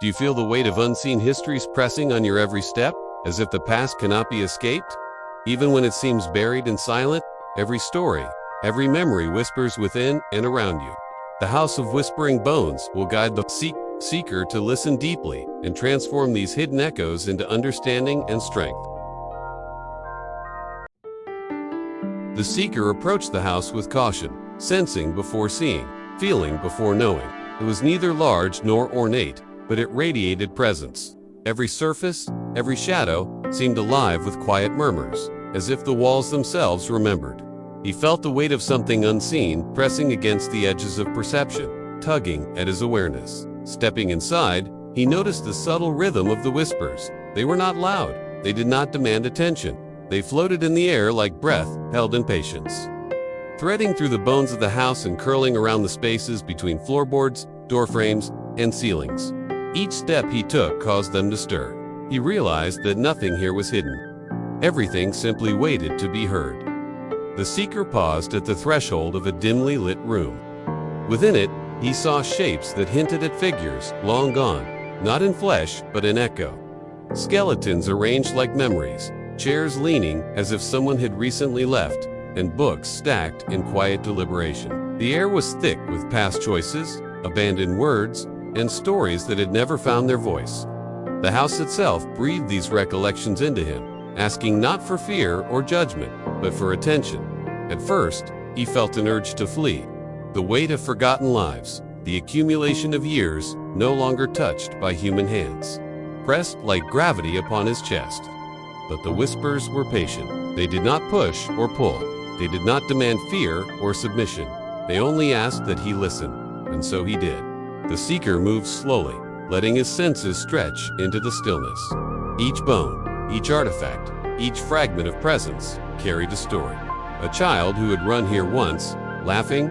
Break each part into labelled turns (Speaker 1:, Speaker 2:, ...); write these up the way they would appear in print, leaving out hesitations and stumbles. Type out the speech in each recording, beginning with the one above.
Speaker 1: Do you feel the weight of unseen histories pressing on your every step, as if the past cannot be escaped? Even when it seems buried and silent, every story, every memory whispers within and around you. The House of Whispering Bones will guide the seeker to listen deeply and transform these hidden echoes into understanding and strength. The seeker approached the house with caution, sensing before seeing, feeling before knowing. It was neither large nor ornate, but it radiated presence. Every surface, every shadow, seemed alive with quiet murmurs, as if the walls themselves remembered. He felt the weight of something unseen pressing against the edges of perception, tugging at his awareness. Stepping inside, he noticed the subtle rhythm of the whispers. They were not loud. They did not demand attention. They floated in the air like breath held in patience. Threading through the bones of the house and curling around the spaces between floorboards, door frames, and ceilings. Each step he took caused them to stir. He realized that nothing here was hidden. Everything simply waited to be heard. The seeker paused at the threshold of a dimly lit room. Within it, he saw shapes that hinted at figures long gone, not in flesh but in echo. Skeletons arranged like memories, chairs leaning as if someone had recently left, and books stacked in quiet deliberation. The air was thick with past choices, abandoned words, and stories that had never found their voice. The house itself breathed these recollections into him, asking not for fear or judgment, but for attention. At first, he felt an urge to flee. The weight of forgotten lives, the accumulation of years no longer touched by human hands, pressed like gravity upon his chest. But the whispers were patient. They did not push or pull. They did not demand fear or submission. They only asked that he listen, and so he did. The seeker moved slowly, letting his senses stretch into the stillness. Each bone, each artifact, each fragment of presence carried a story. A child who had run here once, laughing.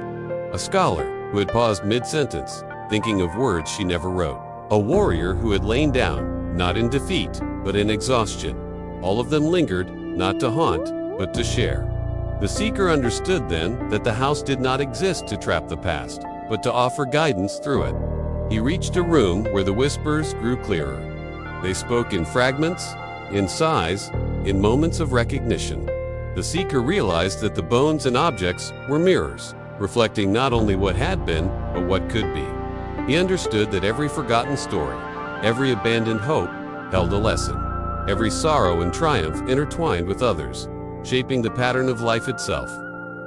Speaker 1: A scholar who had paused mid-sentence, thinking of words she never wrote. A warrior who had lain down, not in defeat, but in exhaustion. All of them lingered, not to haunt, but to share. The seeker understood then that the house did not exist to trap the past, but to offer guidance through it. He reached a room where the whispers grew clearer. They spoke in fragments, in sighs, in moments of recognition. The seeker realized that the bones and objects were mirrors, reflecting not only what had been, but what could be. He understood that every forgotten story, every abandoned hope, held a lesson. Every sorrow and triumph intertwined with others, shaping the pattern of life itself.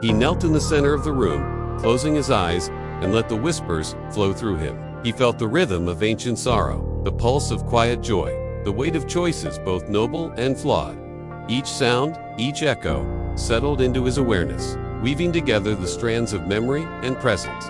Speaker 1: He knelt in the center of the room, closing his eyes, and let the whispers flow through him. He felt the rhythm of ancient sorrow, the pulse of quiet joy, the weight of choices both noble and flawed. Each sound, each echo, settled into his awareness, weaving together the strands of memory and presence.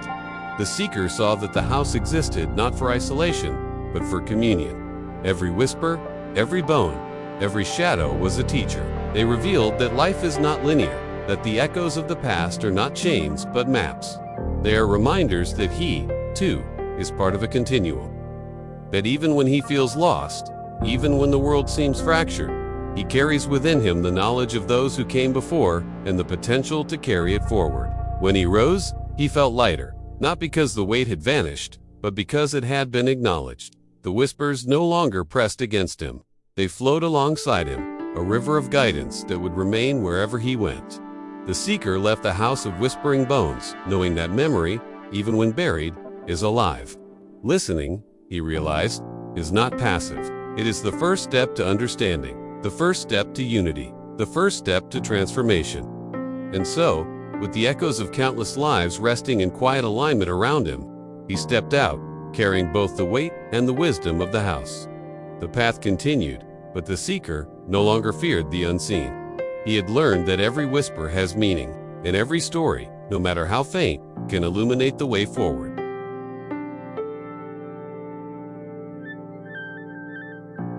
Speaker 1: The seeker saw that the house existed not for isolation, but for communion. Every whisper, every bone, every shadow was a teacher. They revealed that life is not linear, that the echoes of the past are not chains but maps. They are reminders that he, too, is part of a continuum. That even when he feels lost, even when the world seems fractured, he carries within him the knowledge of those who came before and the potential to carry it forward. When he rose, he felt lighter, not because the weight had vanished, but because it had been acknowledged. The whispers no longer pressed against him. They flowed alongside him, a river of guidance that would remain wherever he went. The seeker left the House of Whispering Bones, knowing that memory, even when buried, is alive. Listening, he realized, is not passive. It is the first step to understanding, the first step to unity, the first step to transformation. And so, with the echoes of countless lives resting in quiet alignment around him, he stepped out, carrying both the weight and the wisdom of the house. The path continued, but the seeker no longer feared the unseen. He had learned that every whisper has meaning, and every story, no matter how faint, can illuminate the way forward.